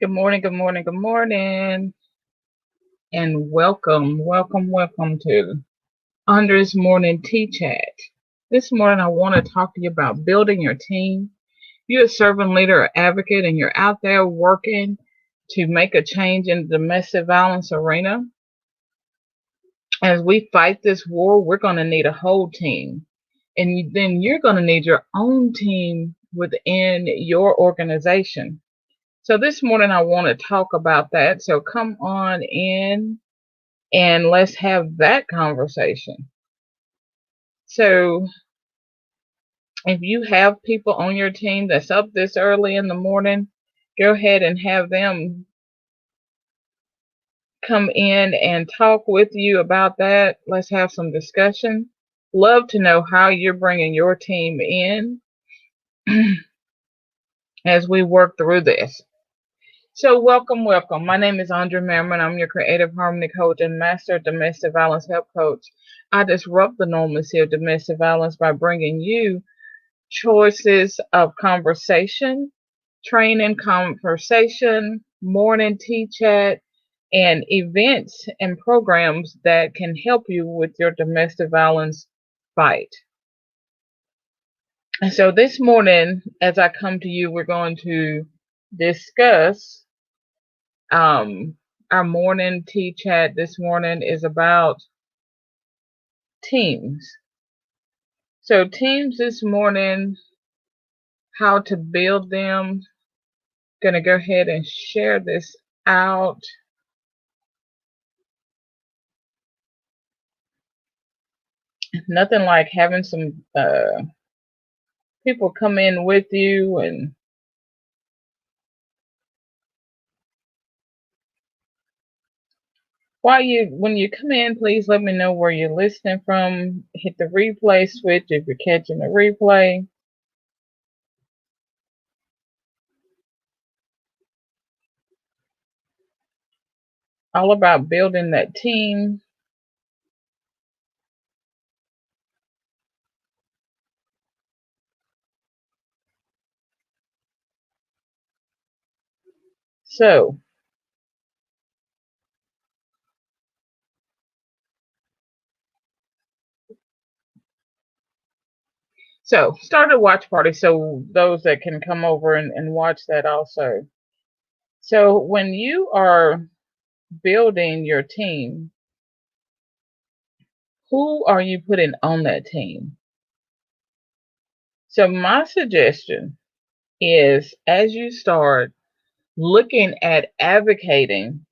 Good morning, good morning, good morning, and welcome to Andrea's Morning Tea Chat. This morning, I want to talk to you about building your team. You're a servant leader or advocate, and you're out there working to make a change in the domestic violence arena. As we fight this war, we're going to need a whole team, and then you're going to need your own team within your organization. So this morning I want to talk about that. So come on in and let's have that conversation. So if you have people on your team that's up this early in the morning, go ahead and have them come in and talk with you about that. Let's have some discussion. Love to know how you're bringing your team in as we work through this. So welcome. My name is Andrea Merriman. I'm your creative harmony coach and master domestic violence help coach. I disrupt the normalcy of domestic violence by bringing you choices of conversation, training conversation, morning tea chat, and events and programs that can help you with your domestic violence fight. And so this morning, as I come to you, we're going to discuss our morning tea chat this morning is about teams. So teams this morning, how to build them. Gonna go ahead and share this out. Nothing like having some people come in with you, and when you come in, please let me know where you're listening from. Hit the replay switch if you're catching the replay. All about building that team. So start a watch party so those that can come over and watch that also. So when you are building your team, who are you putting on that team? So my suggestion is, as you start looking at advocating,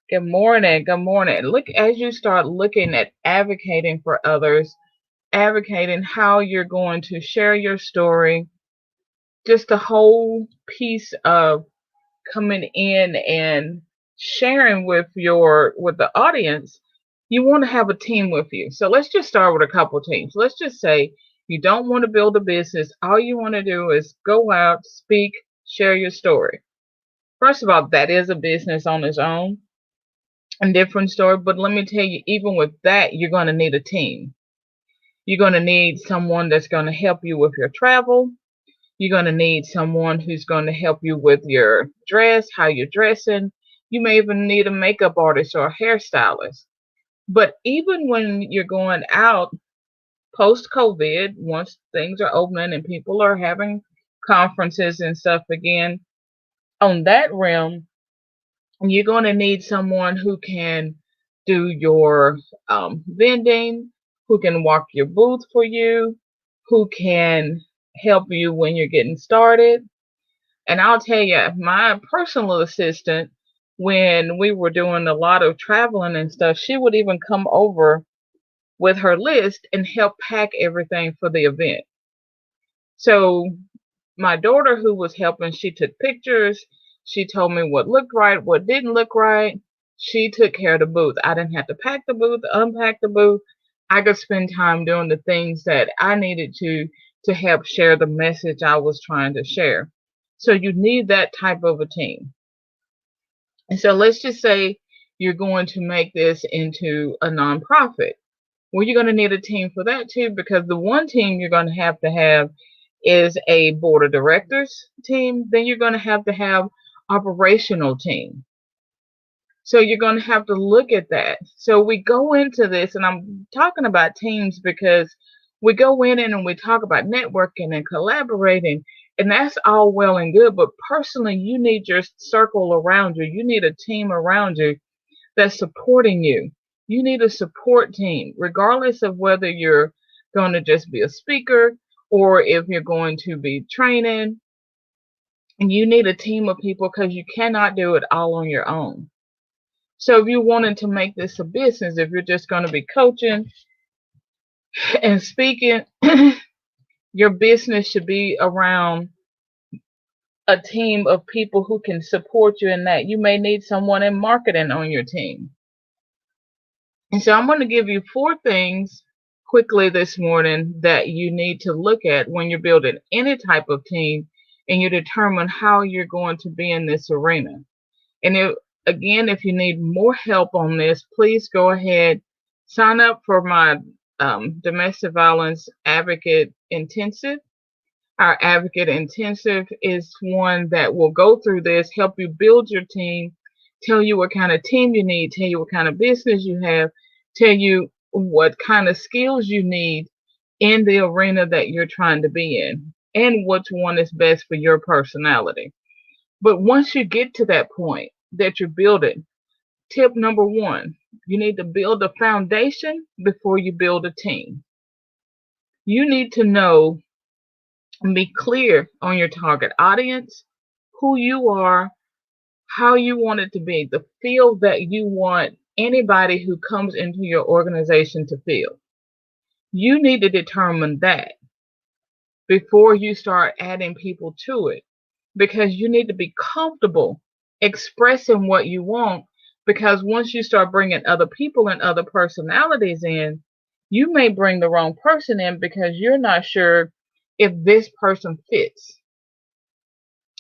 good morning. Look, as you start looking at advocating for others, advocating how you're going to share your story, just a whole piece of coming in and sharing with the audience, you want to have a team with you. So let's just start with a couple teams. Let's just say you don't want to build a business. All you want to do is go out, speak, share your story. First of all, that is a business on its own, a different story. But let me tell you, even with that, you're going to need a team. You're going to need someone that's going to help you with your travel. You're going to need someone who's going to help you with your dress, how you're dressing. You may even need a makeup artist or a hairstylist. But even when you're going out post-COVID, once things are opening and people are having conferences and stuff again, on that realm, you're going to need someone who can do your vending, who can walk your booth for you, who can help you when you're getting started. And I'll tell you, my personal assistant, when we were doing a lot of traveling and stuff, she would even come over with her list and help pack everything for the event. So my daughter, who was helping, she took pictures. She told me what looked right, what didn't look right. She took care of the booth. I didn't have to pack the booth, unpack the booth. I could spend time doing the things that I needed to help share the message I was trying to share. So you need that type of a team. And so let's just say you're going to make this into a nonprofit. Well, you're going to need a team for that too, because the one team you're going to have is a board of directors team. Then you're going to have operational team. So you're going to have to look at that. So we go into this, and I'm talking about teams because we go in and we talk about networking and collaborating, and that's all well and good. But personally, you need your circle around you. You need a team around you that's supporting you. You need a support team, regardless of whether you're going to just be a speaker or if you're going to be training. And you need a team of people because you cannot do it all on your own. So if you wanted to make this a business, if you're just going to be coaching and speaking, your business should be around a team of people who can support you in that. You may need someone in marketing on your team. And so I'm going to give you 4 things quickly this morning that you need to look at when you're building any type of team and you determine how you're going to be in this arena. And if you need more help on this, please go ahead, sign up for my domestic violence advocate intensive. Our advocate intensive is one that will go through this, help you build your team, tell you what kind of team you need, tell you what kind of business you have, tell you what kind of skills you need in the arena that you're trying to be in, and which one is best for your personality. But once you get to that point that you're building, tip number 1, you need to build a foundation before you build a team. You need to know and be clear on your target audience, who you are, how you want it to be, the feel that you want anybody who comes into your organization to feel. You need to determine that before you start adding people to it, because you need to be comfortable expressing what you want, because once you start bringing other people and other personalities in, you may bring the wrong person in because you're not sure if this person fits.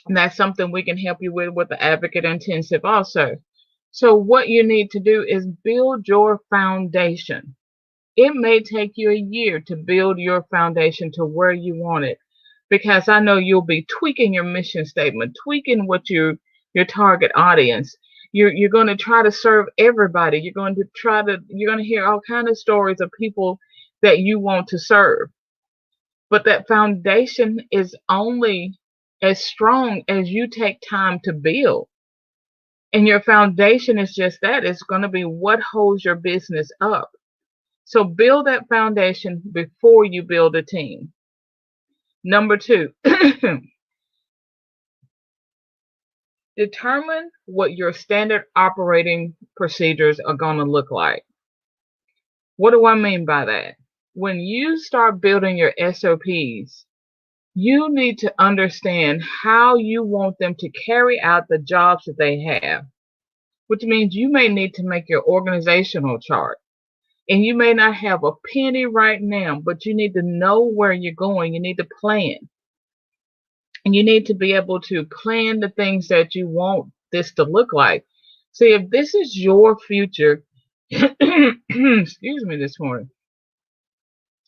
And that's something we can help you with the Advocate Intensive also. So what you need to do is build your foundation. It may take you a year to build your foundation to where you want it, because I know you'll be tweaking your mission statement, tweaking what your target audience. You're going to try to serve everybody. You're going to hear all kinds of stories of people that you want to serve. But that foundation is only as strong as you take time to build. And your foundation is just that. It's going to be what holds your business up. So build that foundation before you build a team. Number 2, determine what your standard operating procedures are going to look like. What do I mean by that? When you start building your SOPs, you need to understand how you want them to carry out the jobs that they have, which means you may need to make your organizational chart. And you may not have a penny right now, but you need to know where you're going. You need to plan. And you need to be able to plan the things that you want this to look like. See, if this is your future, excuse me this morning,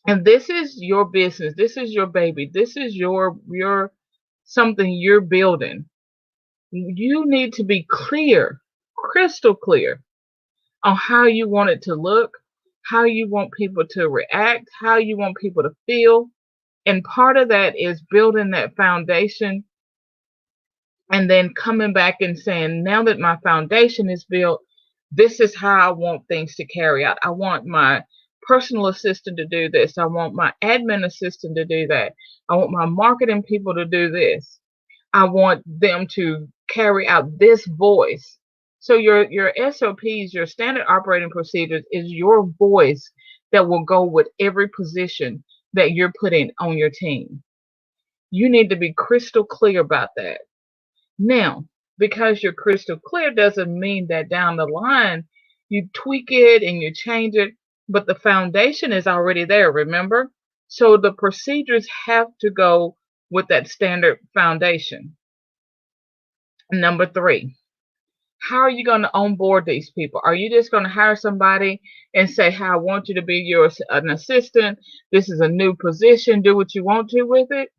and this is your business, this is your baby, this is your something you're building, you need to be clear, crystal clear on how you want it to look, how you want people to react, how you want people to feel. And part of that is building that foundation and then coming back and saying, now that my foundation is built, this is how I want things to carry out. I want my personal assistant to do this. I want my admin assistant to do that. I want my marketing people to do this. I want them to carry out this voice. So your SOPs, your standard operating procedures, is your voice that will go with every position that you're putting on your team. You need to be crystal clear about that. Now, because you're crystal clear doesn't mean that down the line you tweak it and you change it, but the foundation is already there, remember? So the procedures have to go with that standard foundation. Number 3, how are you going to onboard these people? Are you just going to hire somebody and say, "Hey, I want you to be an assistant. This is a new position. Do what you want to with it"?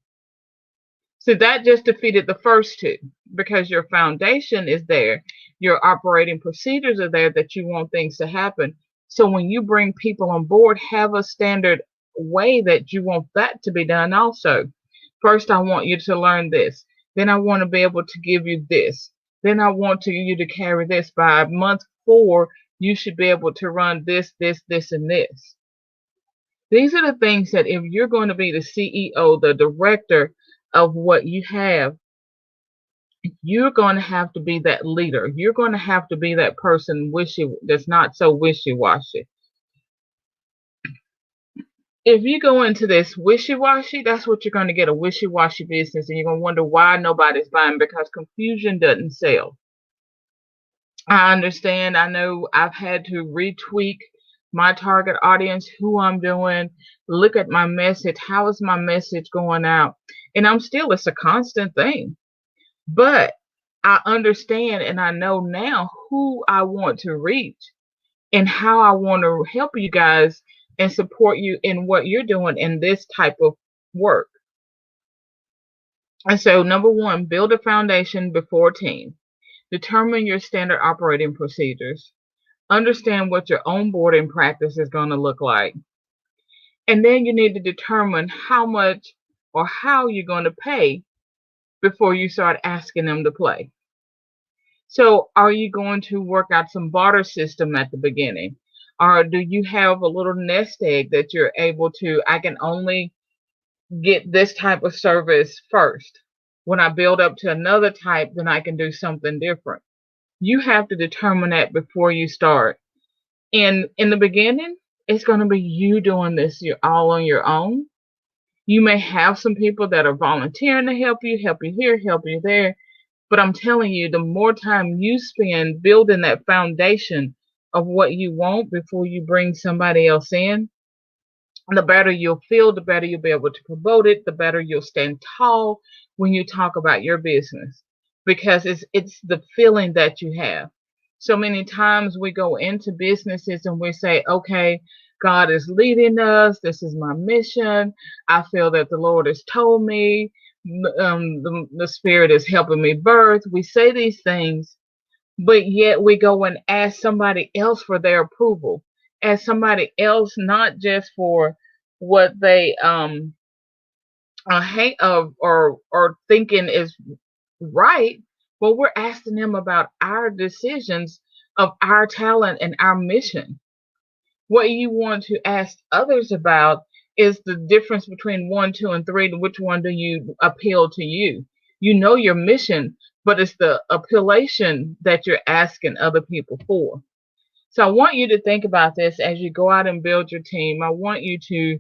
So that just defeated the first two because your foundation is there. Your operating procedures are there that you want things to happen. So when you bring people on board, have a standard way that you want that to be done also. First, I want you to learn this. Then I want to be able to give you this. Then I want you to carry this. By month 4, you should be able to run this, this, this, and this. These are the things that if you're going to be the CEO, the director of what you have, you're going to have to be that leader. You're going to have to be that person that's not so wishy-washy. If you go into this wishy-washy, that's what you're going to get, a wishy-washy business, and you're going to wonder why nobody's buying, because confusion doesn't sell. I understand. I know I've had to retweak my target audience, who I'm doing, look at my message, how is my message going out, and it's a constant thing. But I understand and I know now who I want to reach and how I want to help you guys and support you in what you're doing in this type of work. And so, number 1, build a foundation before team. Determine your standard operating procedures. Understand what your onboarding practice is going to look like. And then you need to determine how much or how you're going to pay before you start asking them to play. So are you going to work out some barter system at the beginning? Or do you have a little nest egg that you're able to, I can only get this type of service first. When I build up to another type, then I can do something different. You have to determine that before you start. And in the beginning, it's going to be you doing this. You're all on your own. You may have some people that are volunteering to help you here, help you there. But I'm telling you, the more time you spend building that foundation of what you want before you bring somebody else in, the better you'll feel, the better you'll be able to promote it, the better you'll stand tall when you talk about your business, because it's the feeling that you have. So many times we go into businesses and we say, okay, God is leading us. This is my mission. I feel that the Lord has told me. The Spirit is helping me birth. We say these things, but yet we go and ask somebody else for their approval. Ask somebody else, not just for what they hate of or thinking is right, but we're asking them about our decisions of our talent and our mission. What you want to ask others about is the difference between 1, 2, and 3. Which one do you appeal to you? You know your mission, but it's the appellation that you're asking other people for. So I want you to think about this as you go out and build your team. I want you to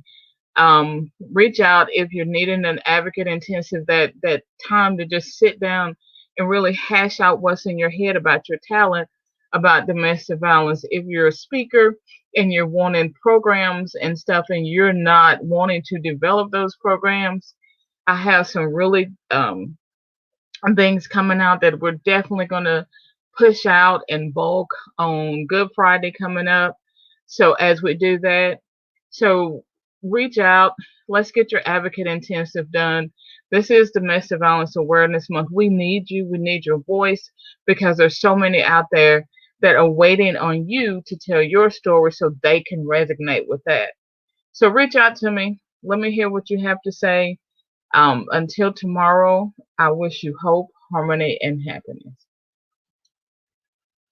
reach out if you're needing an advocate intensive, that time to just sit down and really hash out what's in your head about your talent, about domestic violence. If you're a speaker and you're wanting programs and stuff and you're not wanting to develop those programs, I have some really things coming out that we're definitely going to push out in bulk on Good Friday coming up. So as we do that, so reach out. Let's get your advocate intensive done. This is Domestic Violence Awareness Month. We need you. We need your voice, because there's so many out there that are waiting on you to tell your story so they can resonate with that. So reach out to me. Let me hear what you have to say. Until tomorrow, I wish you hope, harmony, and happiness.